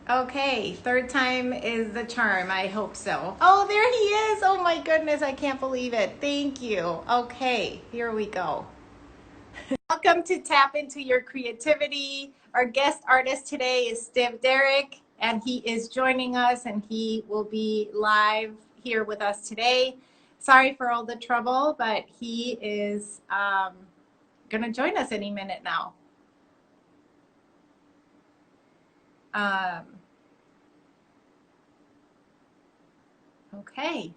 Okay, third time is the charm. I hope so. Oh, there he is. Oh my goodness, I can't believe it. Thank you. Okay, here we go. Welcome to Tap Into Your Creativity. Our guest artist today is Steve Derrick, and he is joining us, and he will be live here with us today. Sorry for all the trouble, but he is going to join us any minute now. Okay.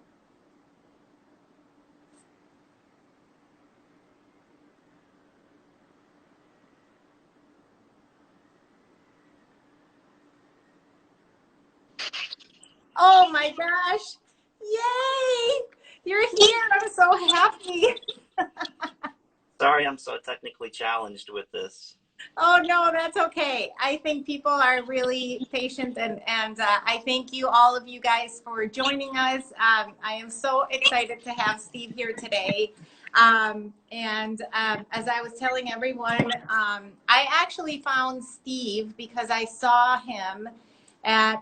Oh my gosh. Yay! You're here. I'm so happy. Sorry, I'm so technically challenged with this. Oh no, that's okay. I think people are really patient, and I thank you, all of you guys, for joining us. I am so excited to have Steve here today. As I was telling everyone, I actually found Steve because I saw him at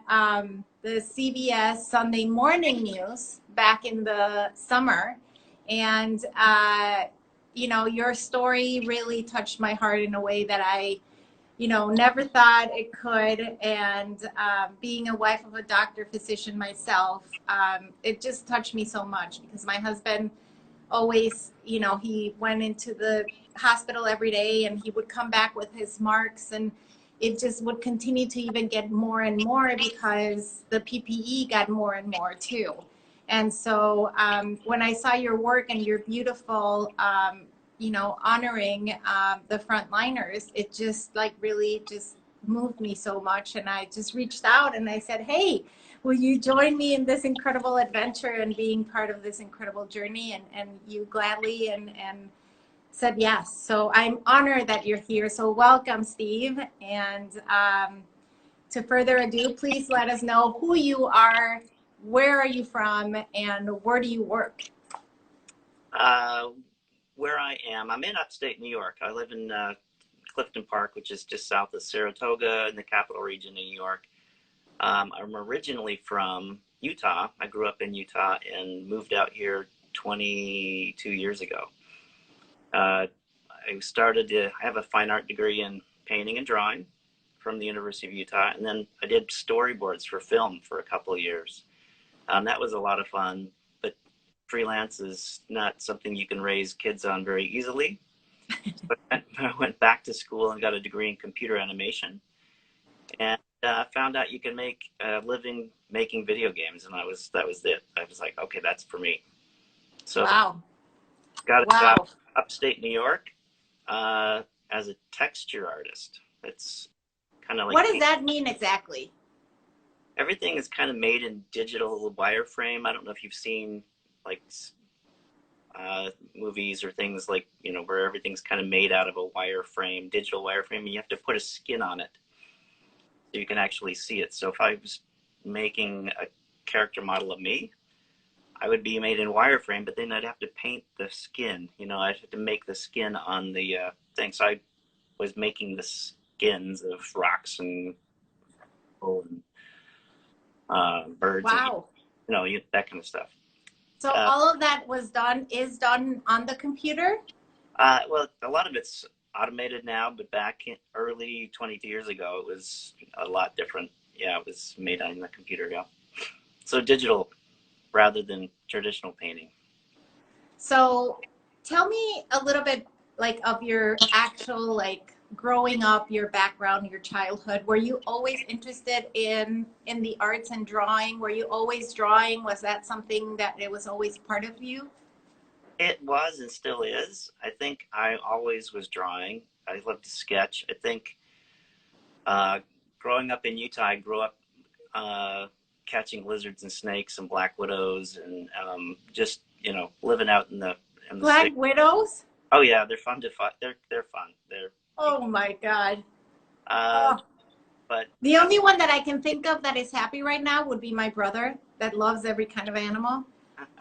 the CBS Sunday Morning News back in the summer, and you know, your story really touched my heart in a way that I, you know, never thought it could. And being a wife of a doctor physician myself, it just touched me so much because my husband always, you know, he went into the hospital every day and he would come back with his marks, and it just would continue to even get more and more because the PPE got more and more too. And so when I saw your work and your beautiful, you know, honoring the frontliners, it just like really just moved me so much. And I just reached out and I said, hey, will you join me in this incredible adventure and being part of this incredible journey? And you gladly and said yes. So I'm honored that you're here. So welcome, Steve. And to further ado, please let us know who you are, where are you from, and where do you work? Where I am, I'm in upstate New York. I live in Clifton Park, which is just south of Saratoga in the capital region of New York. I'm originally from Utah. I grew up in Utah and moved out here 22 years ago. I have a fine art degree in painting and drawing from the University of Utah, and then I did storyboards for film for a couple of years. That was a lot of fun, but freelance is not something you can raise kids on very easily. But I went back to school and got a degree in computer animation, and found out you can make a living making video games, and that was it. I was like, okay, that's for me. So wow. got a job Wow. upstate New York as a texture artist. It's kind of like What does that mean exactly? everything is kind of made in digital wireframe. I don't know if you've seen like movies or things like, you know, where everything's kind of made out of a wireframe, digital wireframe, and you have to put a skin on it so you can actually see it. So if I was making a character model of me, I would be made in wireframe, but then I'd have to paint the skin. You know, I'd have to make the skin on the thing. So I was making the skins of rocks and birds, Wow. and that kind of stuff. So all of that is done on the computer? Well, a lot of it's automated now, but back in early 22 years ago, it was a lot different. Yeah, it was made on the computer. Yeah, so digital rather than traditional painting. So tell me a little bit like of your actual like growing up, your background, your childhood. Were you always interested in the arts and drawing? Were you always drawing? Was that something that it was always part of you? It was and still is. I think I always was drawing. I love to sketch. I think growing up in Utah, I grew up catching lizards and snakes and black widows, and just living out in the Black city. widows? Oh yeah, they're fun to fight. They're fun. Oh my God. Uh, Oh. but The only one that I can think of that is happy right now would be my brother that loves every kind of animal.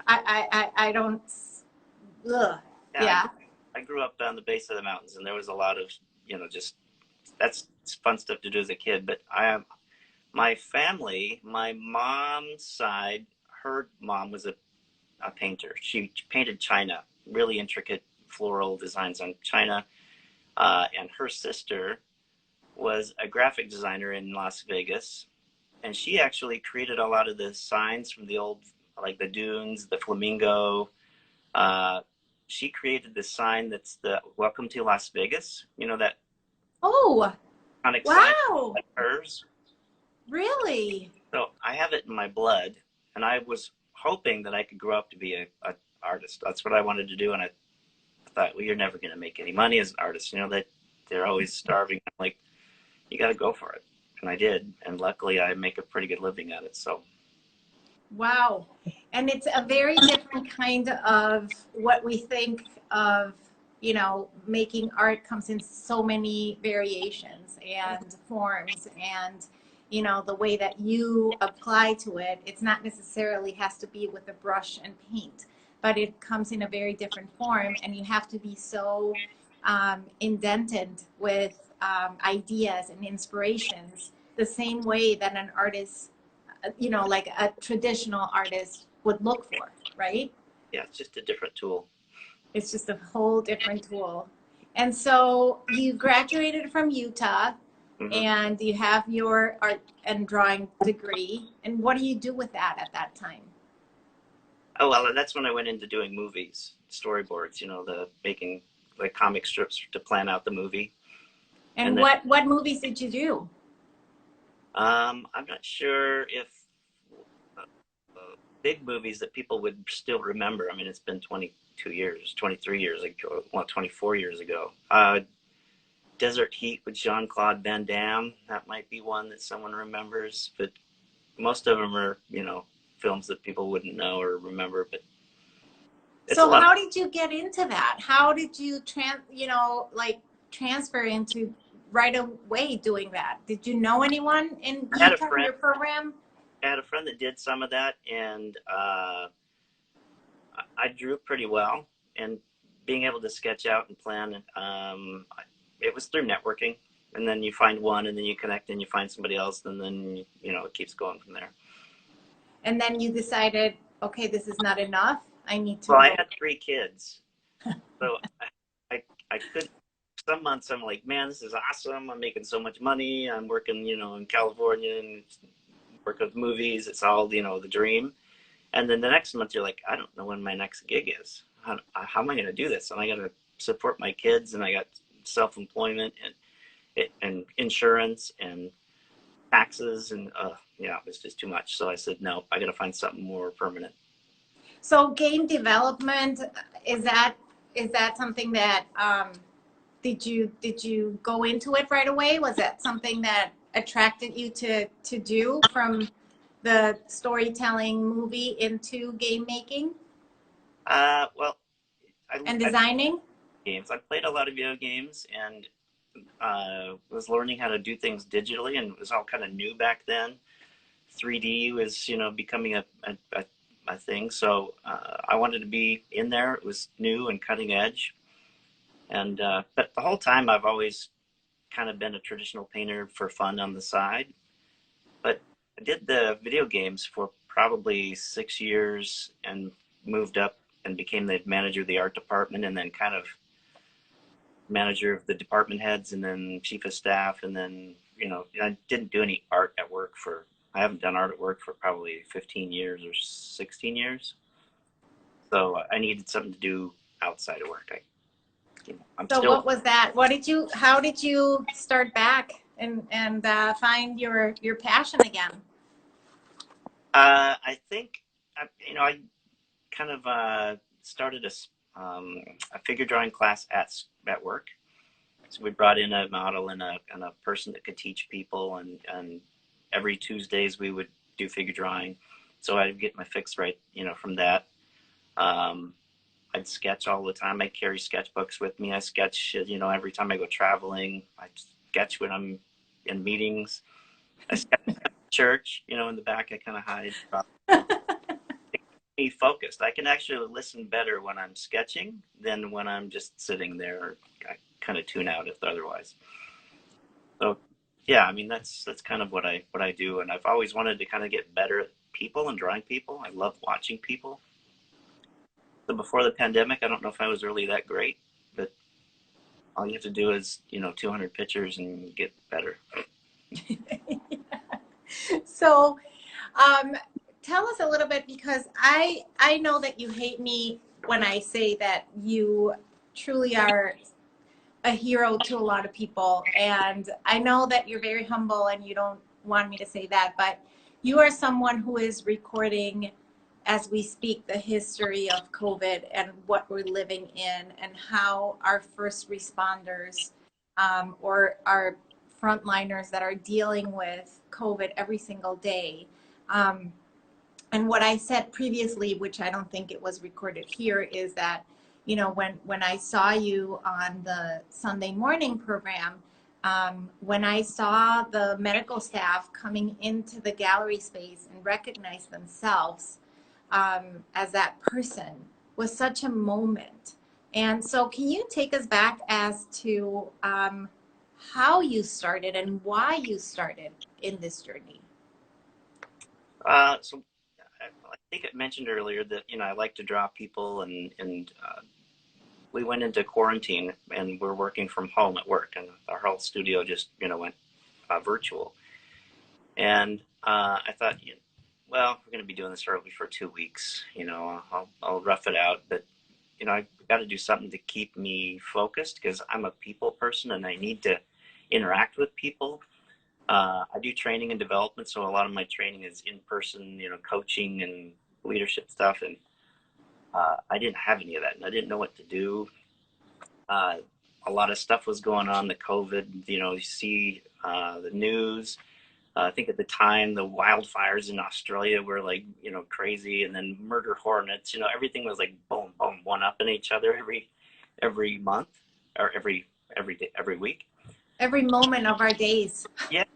I don't, ugh. yeah, Yeah. I grew up on the base of the mountains, and there was a lot of just that's fun stuff to do as a kid. But My family, my mom's side, her mom was a painter. She painted china, really intricate floral designs on china. And her sister was a graphic designer in Las Vegas. And she actually created a lot of the signs from the old, like the dunes, the flamingo. Uh, she created the sign that's the Welcome to Las Vegas. You know, that Oh, iconic sign, wow. like hers. Really? So I have it in my blood, and I was hoping that I could grow up to be a artist. That's what I wanted to do, and I thought, well, you're never going to make any money as an artist. You know that they're always starving. I'm like, you got to go for it, and I did, and luckily I make a pretty good living at it. So Wow. And it's a very different kind of what we think of, you know, making art comes in so many variations and forms, and, you know, the way that you apply to it, it's not necessarily has to be with a brush and paint, but it comes in a very different form, and you have to be so indented with ideas and inspirations the same way that an artist, you know, like a traditional artist would look for, right? yeah, it's just a different tool. It's just a whole different tool. And so you graduated from Utah Hmm. and you have your art and drawing degree. And what do you do with that at that time? Oh well, that's when I went into doing movies, storyboards. You know, the making like comic strips to plan out the movie, and And then what movies did you do? I'm not sure if big movies that people would still remember. I mean, it's been 22 years, 23 years ago, well, 24 years ago. Desert Heat with Jean-Claude Van Damme. That might be one that someone remembers, but most of them are, you know, films that people wouldn't know or remember. But it's a So lot. how did you get into that? How did you transfer into right away doing that? Did you know anyone in I had a Utah in friend. your program? I had a friend that did some of that, and I drew pretty well. And being able to sketch out and plan, it was through networking. And then you find one, and then you connect, and you find somebody else, and then you know it keeps going from there. And then you decided, okay, this is not enough. I need to Well, I go. had 3 kids, so I could. Some months I'm like, man, this is awesome. I'm making so much money. I'm working, you know, in California and work with movies. It's all, you know, the dream. And then the next month you're like, I don't know when my next gig is. How am I going to do this? And I got to support my kids, and I got self-employment and insurance and taxes, and yeah, it was just too much. So I said, no, I got to find something more permanent. So game development, is that something that did you go into it right away? Was that something that attracted you to do from the storytelling movie into game making Well, and I designing? games. I played a lot of video games, and was learning how to do things digitally, and it was all kind of new back then. 3D was, you know, becoming a thing. So I wanted to be in there. It was new and cutting edge. And but the whole time I've always kind of been a traditional painter for fun on the side. But I did the video games for probably 6 years and moved up and became the manager of the art department, and then kind of manager of the department heads, and then chief of staff, and then, you know, I didn't do any art at work for, I haven't done art at work for probably 15 years or 16 years. So I needed something to do outside of work. I'm So still, what was that? How did you start back and find your passion again? I think, you know, I kind of started a figure drawing class at work. So we brought in a model and a person that could teach people, and every Tuesdays we would do figure drawing. So I'd get my fix right, you know, from that. Um, I'd sketch all the time. I carry sketchbooks with me. I sketch, you know, every time I go traveling. I sketch when I'm in meetings. I sketch at church, you know, in the back. I kind of hide. Me focused. I can actually listen better when I'm sketching than when I'm just sitting there. I kind of tune out if otherwise. So yeah, I mean, that's kind of what I do. And I've always wanted to kind of get better at people and drawing people. I love watching people. So before the pandemic, I don't know if I was really that great, but all you have to do is, 200 pictures and get better. So, um, tell us a little bit, because I know that you hate me when I say that you truly are a hero to a lot of people, and I know that you're very humble and you don't want me to say that, but you are someone who is recording as we speak the history of COVID and what we're living in, and how our first responders, or our frontliners that are dealing with COVID every single day. Um, and what I said previously, which I don't think it was recorded here, is that, when I saw you on the Sunday morning program, when I saw the medical staff coming into the gallery space and recognize themselves, as that person, was such a moment. And so, can you take us back as to how you started and why you started in this journey? So I think I mentioned earlier that, I like to draw people, and we went into quarantine and we're working from home at work, and our whole studio just, went virtual. And I thought, well, we're going to be doing this probably for 2 weeks. I'll rough it out, but I got to do something to keep me focused, because I'm a people person and I need to interact with people. I do training and development, so a lot of my training is in person, coaching and leadership stuff, and I didn't have any of that, and I didn't know what to do. Uh, a lot of stuff was going on, the COVID, you see the news. I think at the time the wildfires in Australia were like, crazy, and then murder hornets. Everything was like boom, boom, one up in each other every month, or every day, every week. Every moment of our days. Yeah, it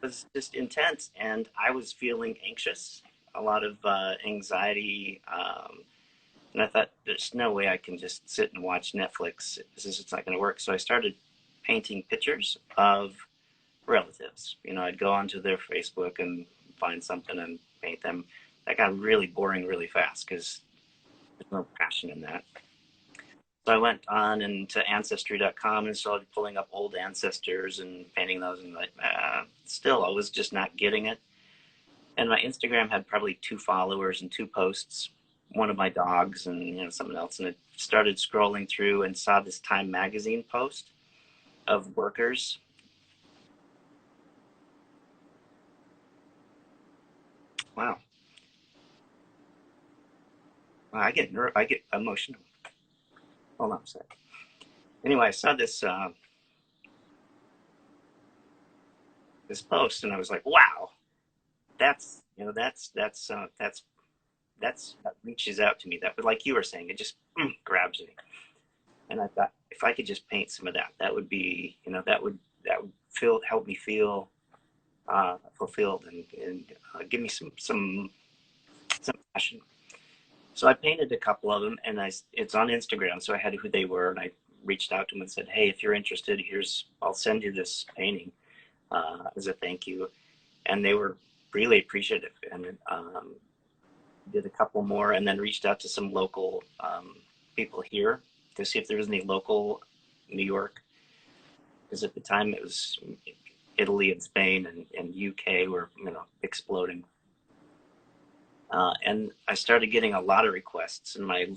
was just intense, and I was feeling anxious, a lot of anxiety, and I thought, there's no way I can just sit and watch Netflix. This is It's not going to work. So I started painting pictures of relatives. I'd go onto their Facebook and find something and paint them. That got really boring really fast, because there's no passion in that. So I went on and to ancestry.com and started pulling up old ancestors and painting those, and like, still I was just not getting it. And my Instagram had probably 2 followers and 2 posts, one of my dogs and someone else. And I started scrolling through and saw this Time magazine post of workers. Wow. I get emotional. Hold on a sec. Anyway, I saw this post, and I was like, wow, that reaches out to me. That, like you were saying, it just grabs me. And I thought, if I could just paint some of that, that would be, help me feel fulfilled, and give me some passion. So I painted a couple of them, and it's on Instagram, so I had who they were, and I reached out to them and said, hey, if you're interested, I'll send you this painting as a thank you. And they were really appreciative, and did a couple more, and then reached out to some local people here to see if there was any local New York, because at the time it was Italy and Spain and UK were exploding. And I started getting a lot of requests, and my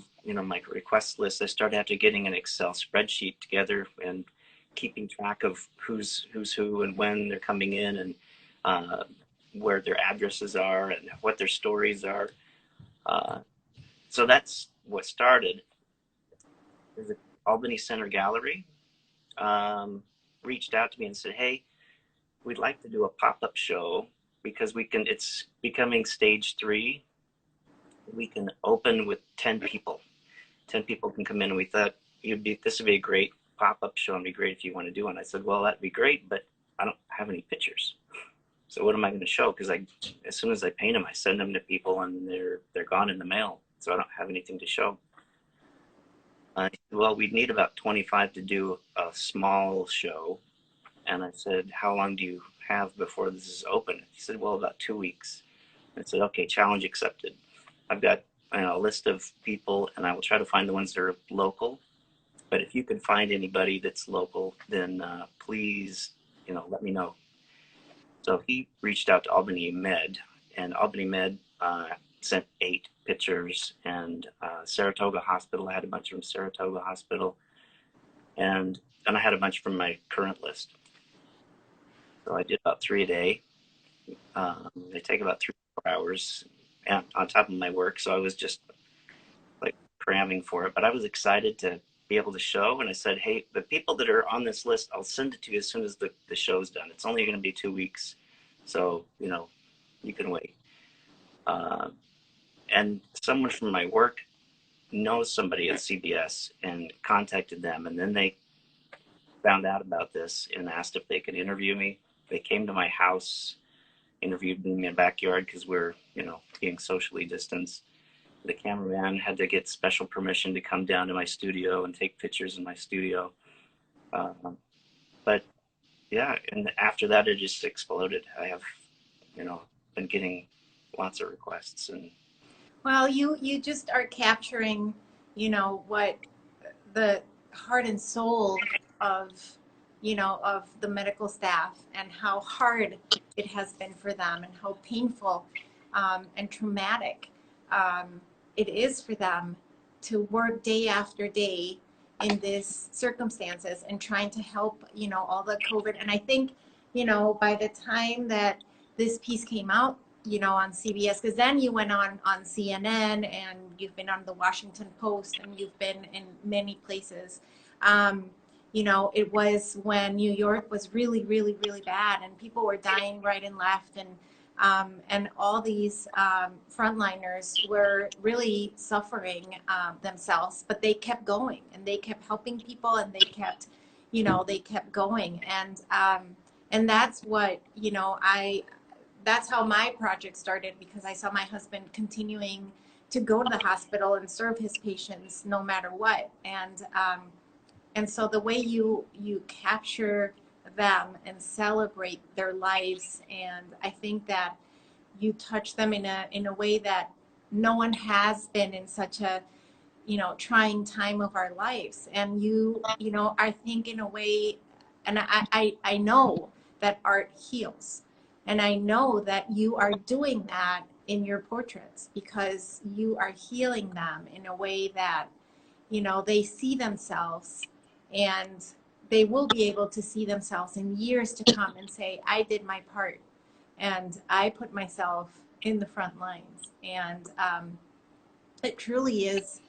request list, I started after getting an Excel spreadsheet together and keeping track of who's who and when they're coming in, and where their addresses are and what their stories are. So that's what started. There's an Albany Center Gallery reached out to me and said, hey, we'd like to do a pop-up show, because it's becoming stage 3. We can open with 10 people. 10 people can come in, and we thought this would be a great pop-up show, and be great if you want to do one. I said, well, that'd be great, but I don't have any pictures. So what am I going to show? Because as soon as I paint them, I send them to people, and they're gone in the mail. So I don't have anything to show. Well, we'd need about 25 to do a small show. And I said, how long do you have before this is open? He said, well, about 2 weeks. I said, okay, challenge accepted. I've got a list of people, and I will try to find the ones that are local. But if you can find anybody that's local, then please, let me know. So he reached out to Albany Med, and Albany Med sent 8 pictures, and Saratoga Hospital, I had a bunch from Saratoga Hospital, and I had a bunch from my current list. So I did about 3 a day. They take about 3 or 4 hours on top of my work, so I was just like cramming for it. But I was excited to be able to show, and I said, hey, the people that are on this list, I'll send it to you as soon as the show's done. It's only going to be 2 weeks, so you can wait. And someone from my work knows somebody at CBS and contacted them, and then they found out about this and asked if they could interview me. They came to my house, interviewed me in my backyard because we're being socially distanced. The cameraman had to get special permission to come down to my studio and take pictures in my studio. But yeah, and after that, it just exploded. I have, been getting lots of requests. And Well, you just are capturing, what the heart and soul of, of the medical staff, and how hard it has been for them, and how painful and traumatic it is for them to work day after day in these circumstances and trying to help, all the COVID. And I think, by the time that this piece came out, on CBS, because then you went on CNN, and you've been on the Washington Post, and you've been in many places. It was when New York was really, really, really bad, and people were dying right and left, and all these frontliners were really suffering themselves, but they kept going, and they kept helping people, and they kept going, and that's what that's how my project started, because I saw my husband continuing to go to the hospital and serve his patients no matter what. And so the way you capture them and celebrate their lives, and I think that you touch them in a way that no one has been in such a trying time of our lives. And I think in a way, and I know that art heals. And I know that you are doing that in your portraits, because you are healing them in a way that, they see themselves, and they will be able to see themselves in years to come and say, I did my part, and I put myself in the front lines. And it truly is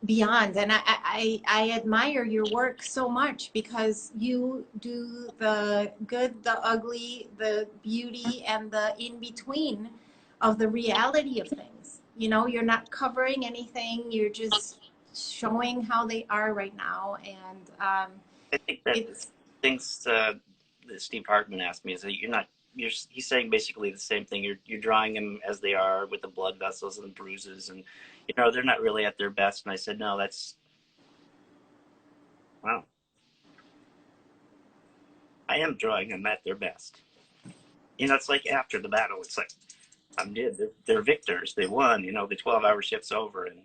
beyond. And I admire your work so much, because you do the good, the ugly, the beauty, and the in between of the reality of things. You're not covering anything, you're just showing how they are right now. And I think that it's things that Steve Hartman asked me is that he's saying basically the same thing. You're drawing them as they are, with the blood vessels and the bruises, and they're not really at their best. And I said, no, that's, wow, I am drawing them at their best. It's like after the battle, it's like, they're victors, they won, the 12-hour shift's over. And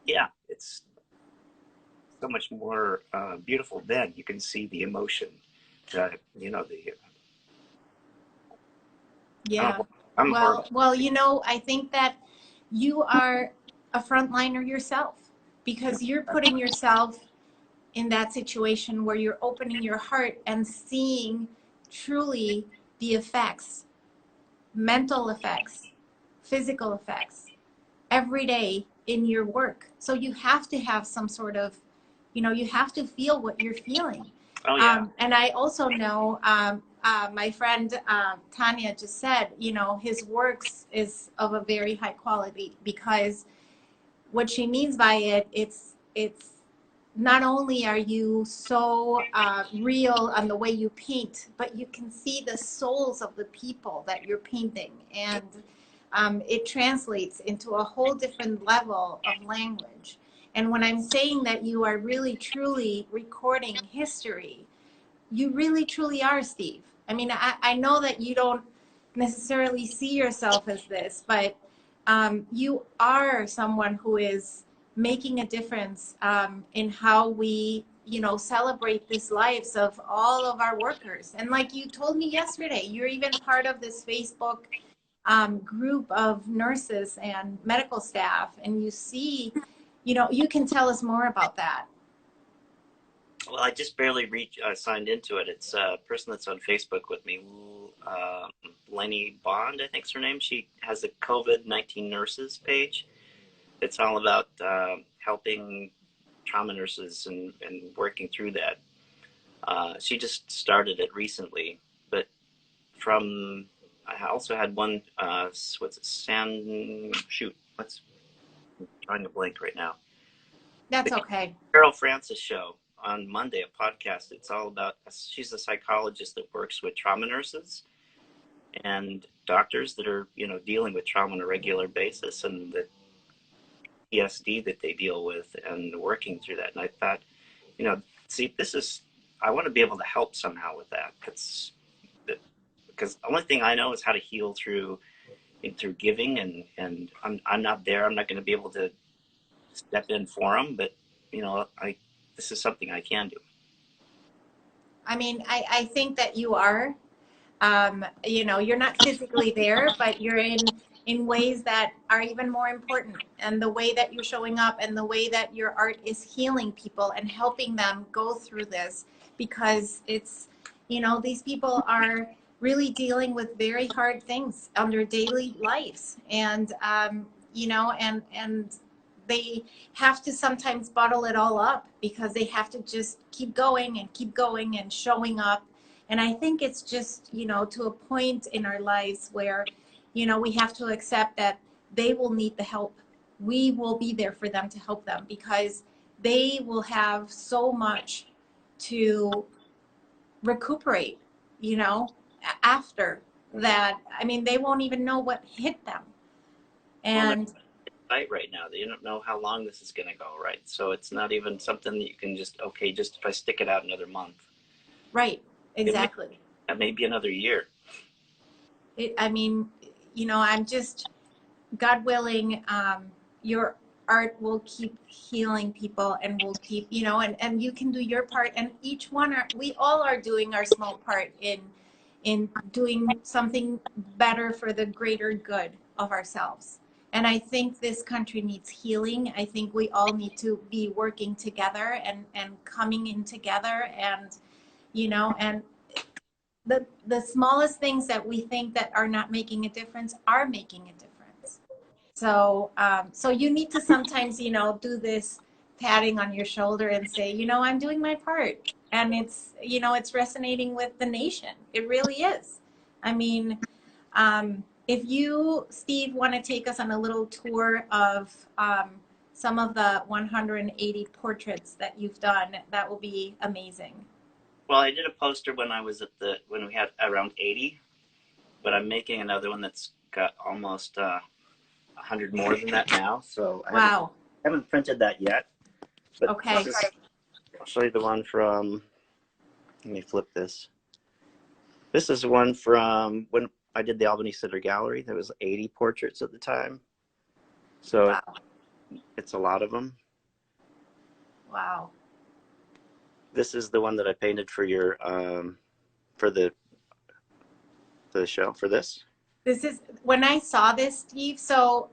yeah, it's so much more beautiful then. You can see the emotion, the yeah. I'm Well, horrible. I think that you are a frontliner yourself, because you're putting yourself in that situation where you're opening your heart and seeing truly the effects, mental effects, physical effects, every day in your work. So you have to have some sort of, you have to feel what you're feeling. Oh yeah. And I also know, my friend Tanya just said, his works is of a very high quality, because what she means by it's not only are you so real on the way you paint, but you can see the souls of the people that you're painting. And it translates into a whole different level of language. And when I'm saying that you are really truly recording history, you really truly are, Steve. I mean, I know that you don't necessarily see yourself as this, but you are someone who is making a difference in how we, celebrate these lives of all of our workers. And like you told me yesterday, you're even part of this Facebook group of nurses and medical staff, and you see, you can tell us more about that. Well, I just barely signed into it. It's a person that's on Facebook with me, Lenny Bond, I think's her name. She has a COVID-19 nurses page. It's all about helping trauma nurses and working through that. She just started it recently, but I also had one, what's it, I'm trying to blank right now. That's okay. Carol Francis show on Monday, a podcast. It's all about, she's a psychologist that works with trauma nurses and doctors that are, dealing with trauma on a regular basis, and the PTSD that they deal with and working through that. And I thought, see, I want to be able to help somehow with that. Because the only thing I know is how to heal through giving, and I'm not there. I'm not going to be able to step in for them, but this is something I can do. I mean, I think that you are, you're not physically there, but you're in ways that are even more important. And the way that you're showing up and the way that your art is healing people and helping them go through this, because it's, these people are really dealing with very hard things on their daily lives. And, and they have to sometimes bottle it all up because they have to just keep going and showing up. And I think it's just, to a point in our lives where, we have to accept that they will need the help. We will be there for them to help them, because they will have so much to recuperate, after that. I mean, they won't even know what hit them. And right now, you don't know how long this is going to go, right? So it's not even something that you can just if I stick it out another month. Right, exactly. It may be another year. I'm just, God willing, your art will keep healing people, and will keep, and you can do your part, and we all are doing our small part in doing something better for the greater good of ourselves. And I think this country needs healing. I think we all need to be working together and coming in together, and, and the smallest things that we think that are not making a difference are making a difference. So, so you need to sometimes, do this patting on your shoulder and say, I'm doing my part. And it's, it's resonating with the nation. It really is. I mean, if you, Steve, want to take us on a little tour of some of the 180 portraits that you've done, that will be amazing. Well, I did a poster when when we had around 80, but I'm making another one that's got almost 100 more than that now. So I haven't printed that yet. But okay. I'll show you the one from, let me flip this. This is one from when I did the Albany Sitter Gallery. There was 80 portraits at the time. So it's a lot of them. Wow. This is the one that I painted for your for the show, for this. This is when I saw this, Steve. So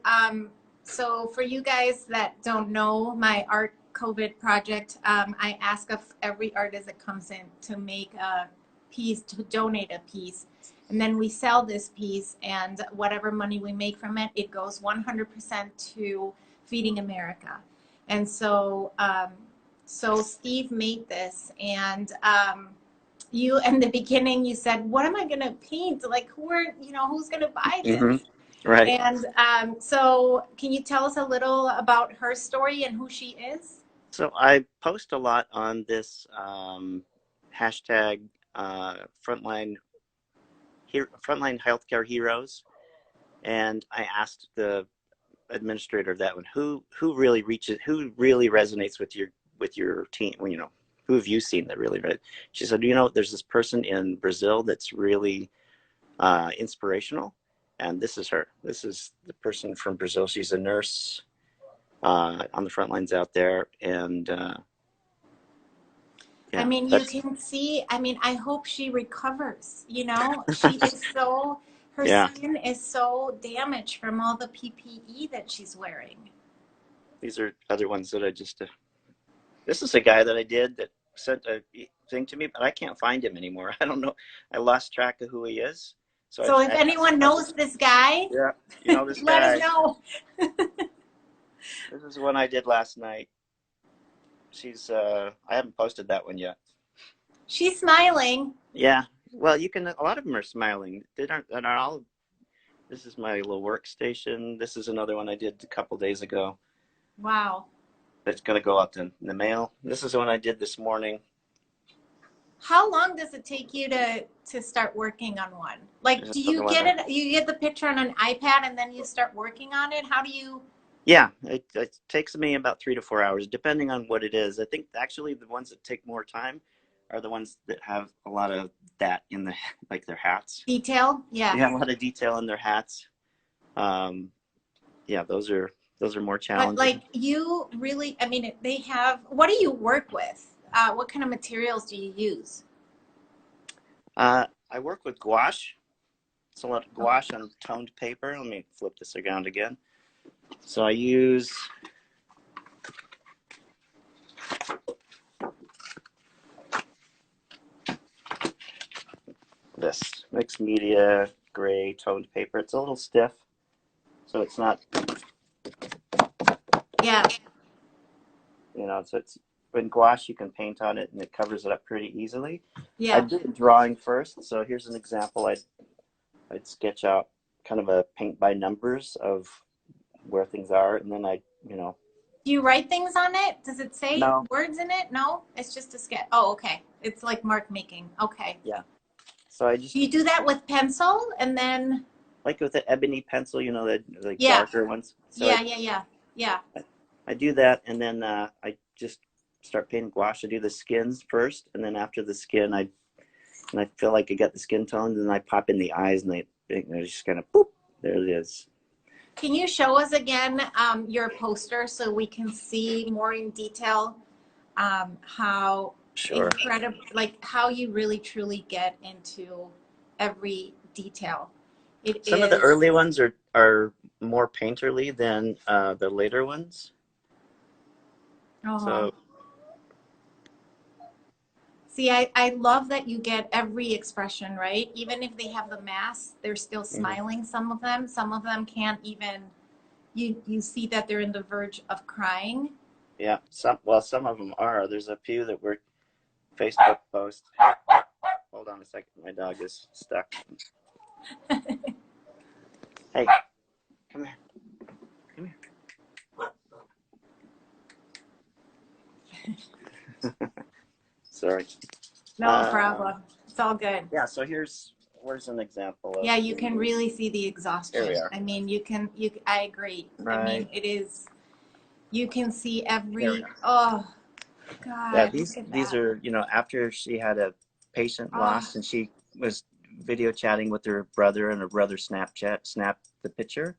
so for you guys that don't know my art COVID project, I ask of every artist that comes in to make a piece, to donate a piece, and then we sell this piece, and whatever money we make from it, it goes 100% to Feeding America. And so so Steve made this, and you, in the beginning, you said, what am I going to paint? Like, who's going to buy this? Mm-hmm. Right. And so can you tell us a little about her story and who she is? So I post a lot on this hashtag frontline healthcare heroes. And I asked the administrator of that one. Who really resonates with your team? Well, you know, who have you seen that really read? She said, you know, there's this person in Brazil that's really inspirational, and this is her. This is the person from Brazil. She's a nurse on the front lines out there, and I yeah, mean, you can see, I mean, I hope she recovers, you know? She is so, her yeah. skin is so damaged from all the PPE that she's wearing. These are other ones that I just. This is a guy that I did that sent a thing to me, but I can't find him anymore. I don't know. I lost track of who he is. So if anyone knows this guy, yeah, you know this let guy. us know. This is one I did last night. She's I haven't posted that one yet. She's smiling. Yeah. Well, you can. A lot of them are smiling. They're not all. This is my little workstation. This is another one I did a couple days ago. Wow. It's going to go out in the mail. This is the one I did this morning. How long does it take you to start working on one? Like, do you get it? You get the picture on an iPad and then you start working on it? How do you? Yeah, it takes me about 3 to 4 hours, depending on what it is. I think actually the ones that take more time are the ones that have a lot of that in the, like their hats. Detail? Yeah. They have a lot of detail in their hats. Yeah, those are more challenging. But like you really, I mean, they have, what do you work with? What kind of materials do you use? I work with gouache. It's a lot of gouache on toned paper. Let me flip this around again. So I use this mixed media gray toned paper. It's a little stiff, so it's not. Yeah. You know, so it's in gouache you can paint on it and it covers it up pretty easily. Yeah. I did drawing first, so here's an example. I'd sketch out kind of a paint by numbers of where things are, and then you know. Do you write things on it? Does it say No. words in it? No, it's just a sketch. Oh, okay. It's like mark making. Okay. Yeah. So I just. Do you do that with pencil and then? Like with the ebony pencil, you know, the like Yeah. darker ones. So yeah. I do that, and then I just start painting gouache. I do the skins first, and then after the skin, I feel like I got the skin tone, and then I pop in the eyes, and they're just kind of boop. There it is. Can you show us again your poster so we can see more in detail how incredible, like how you really truly get into every detail? Some of the early ones are more painterly than the later ones. So. See, I love that you get every expression, right? Even if they have the mask, they're still smiling. Some of them can't even, you see that they're in the verge of crying. Yeah, some of them are. There's a few that were Facebook posts. Hold on a second, my dog is stuck. Hey, come here. Come here. Sorry. No problem. It's all good. Yeah, so where's an example of. Yeah, you can really see the exhaustion. Here we are. I mean, I agree. Right. I mean, it is, you can see every, oh, God. Yeah, these are, you know, after she had a patient lost and she was video chatting with her brother, and her brother snapped the picture.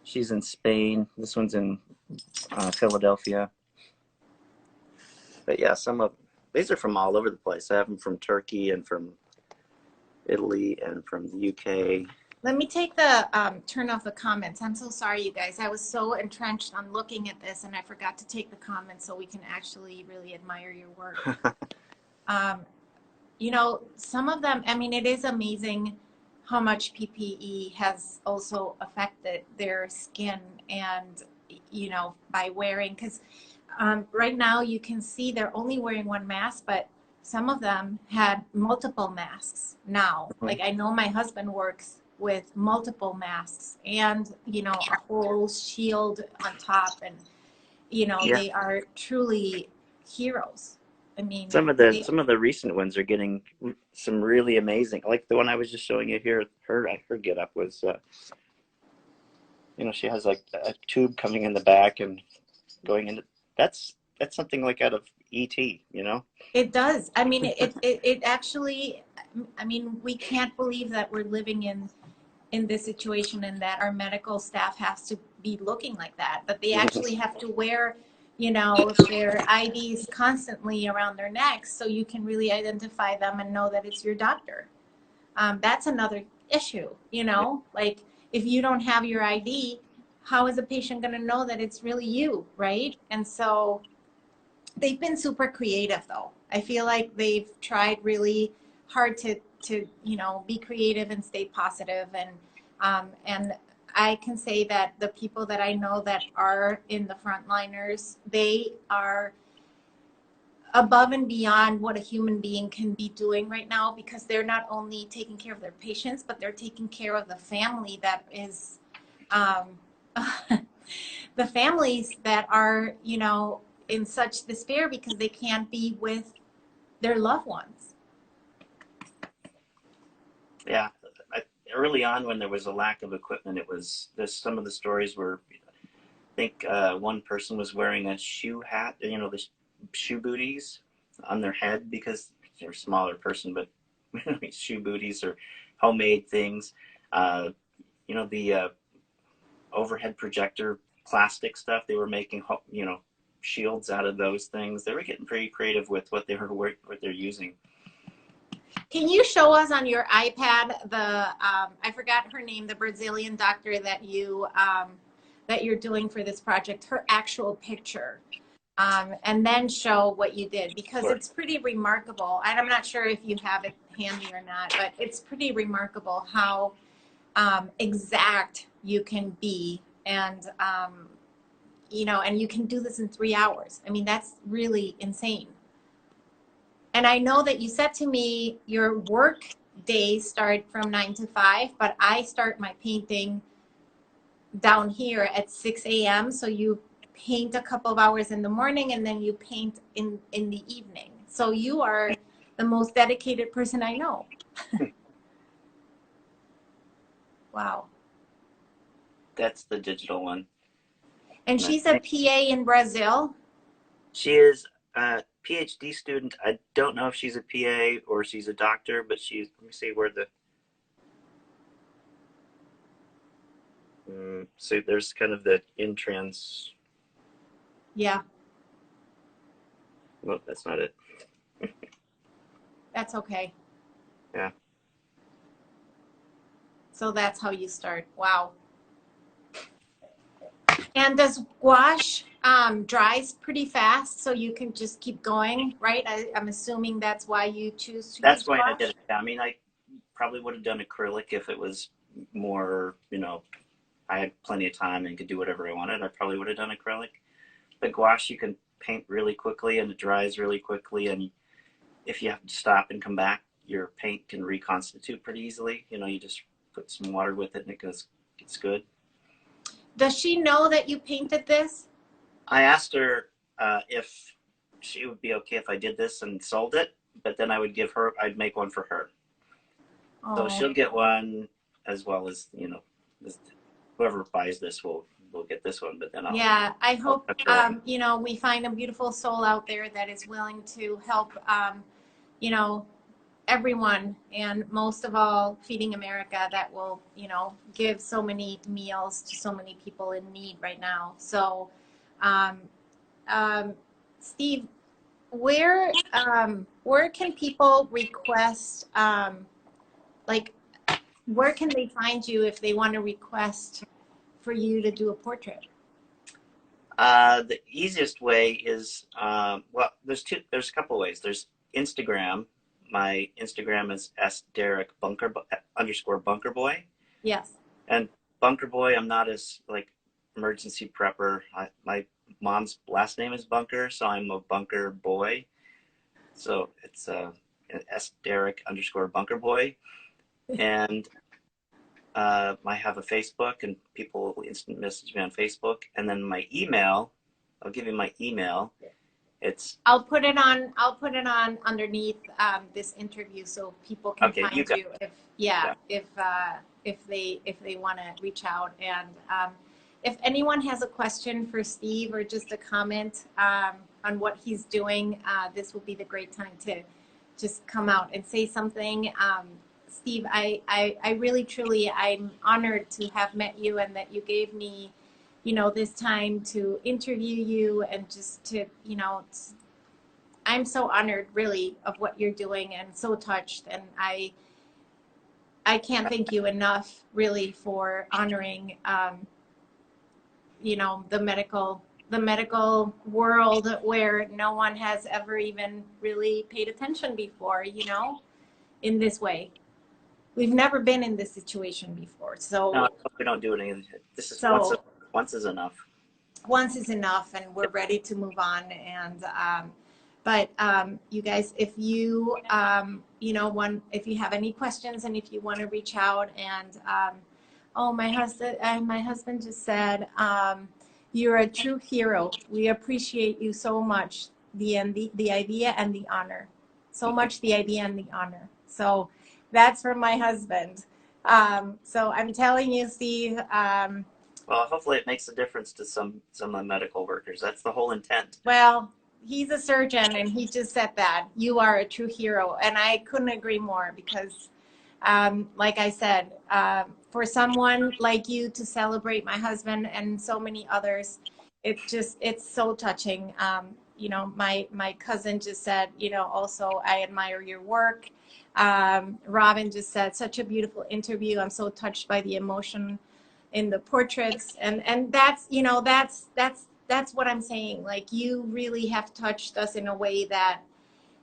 She's in Spain. This one's in Philadelphia. But yeah, these are from all over the place. I have them from Turkey and from Italy and from the UK. Let me take the, turn off the comments. I'm so sorry, you guys. I was so entrenched on looking at this and I forgot to take the comments so we can actually really admire your work. You know, some of them, I mean, it is amazing how much PPE has also affected their skin and, you know, by wearing, because right now you can see they're only wearing one mask, but some of them had multiple masks now. Like I know my husband works with multiple masks and, you know, a whole shield on top, and, you know, they are truly heroes. I mean, some of the recent ones are getting some really amazing, like the one I was just showing you here. Her get up was You know, she has like a tube coming in the back and going into, that's something like out of E.T., you know? It does. I mean, it actually, I mean, we can't believe that we're living in this situation and that our medical staff has to be looking like that, but they actually have to wear, you know, their IDs constantly around their necks so you can really identify them and know that it's your doctor. That's another issue, you know, like if you don't have your ID, how is a patient going to know that it's really you, right? And so they've been super creative though. I feel like they've tried really hard to you know, be creative and stay positive, and I can say that the people that I know that are in the frontliners, they are above and beyond what a human being can be doing right now, because they're not only taking care of their patients, but they're taking care of the family that is the families that are, you know, in such despair because they can't be with their loved ones. Yeah. Early on when there was a lack of equipment, there's some of the stories were, I think one person was wearing a shoe hat, you know, the shoe booties on their head because they're a smaller person, but shoe booties or homemade things. You know, the overhead projector plastic stuff, they were making, you know, shields out of those things. They were getting pretty creative with what they're using. Can you show us on your iPad the I forgot her name, the Brazilian doctor that you're doing for this project, her actual picture, and then show what you did, because Sure. it's pretty remarkable. And I'm not sure if you have it handy or not, but it's pretty remarkable how exact you can be, and you know, and you can do this in 3 hours. I mean, that's really insane. And I know that you said to me your work days start from 9 to 5, but I start my painting down here at 6 a.m. So you paint a couple of hours in the morning and then you paint in the evening. So you are the most dedicated person I know. Wow. That's the digital one. And she's a PA in Brazil. She is a PhD student. I don't know if she's a PA or she's a doctor, but she's, let me see where the, so there's kind of the in-trans. Yeah. Well, that's not it. That's okay. Yeah. So that's how you start. Wow. And does gouache dries pretty fast, so you can just keep going, right? I'm assuming that's why you choose to That's use why I gouache. did it. I mean, I probably would have done acrylic if it was more, you know, I had plenty of time and could do whatever I wanted. I probably would have done acrylic. But gouache, you can paint really quickly and it dries really quickly. And if you have to stop and come back, your paint can reconstitute pretty easily. You know, you just put some water with it and it's good. Does she know that you painted this? I asked her if she would be okay if I did this and sold it, but then I'd make one for her. Oh. So she'll get one as well as, you know, whoever buys this will get this one, but then Yeah, I hope, you know, we find a beautiful soul out there that is willing to help, you know, everyone, and most of all, Feeding America, that will, you know, give so many meals to so many people in need right now. So, Steve, where can people request, like, where can they find you if they want to request for you to do a portrait? The easiest way is, well, there's a couple ways. There's Instagram. My Instagram is _Derrick Bunker Boy. Yes. And Bunker Boy, I'm not as like emergency prepper. My mom's last name is Bunker, so I'm a Bunker Boy. So it's _Derrick Bunker Boy. And I have a Facebook, and people will instant message me on Facebook. And then my email, I'll give you my email. I'll put it on underneath this interview so people can find you if they want to reach out. And if anyone has a question for Steve or just a comment on what he's doing, this will be the great time to just come out and say something. Steve, I really, truly, I'm honored to have met you and that you gave me, you know, this time to interview you and just to, you know, I'm so honored really of what you're doing and so touched. And I can't thank you enough really for honoring, you know, the medical world where no one has ever even really paid attention before, you know, in this way. We've never been in this situation before. So no, we don't do anything. This is so once is enough. Once is enough, and we're ready to move on. And but you guys, if you you know, if you have any questions and if you want to reach out, and oh, my husband just said, you're a true hero. We appreciate you so much. The idea and the honor, so much the idea and the honor. So that's from my husband. So I'm telling you, Steve. Well, hopefully it makes a difference to some of the medical workers. That's the whole intent. Well, he's a surgeon, and he just said that you are a true hero, and I couldn't agree more because, like I said, for someone like you to celebrate my husband and so many others, it's so touching. You know, my cousin just said, you know, also I admire your work. Robin just said, such a beautiful interview. I'm so touched by the emotion in the portraits, and that's, you know, that's what I'm saying. Like, you really have touched us in a way that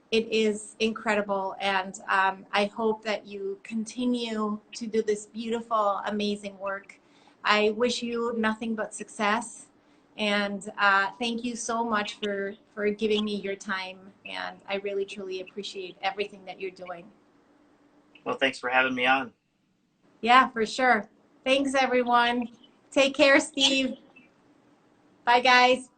it is incredible, and I hope that you continue to do this beautiful, amazing work. I wish you nothing but success, and thank you so much for giving me your time, and I really truly appreciate everything that you're doing. Well, thanks for having me on. Yeah, for sure. Thanks, everyone. Take care, Steve. Bye, guys.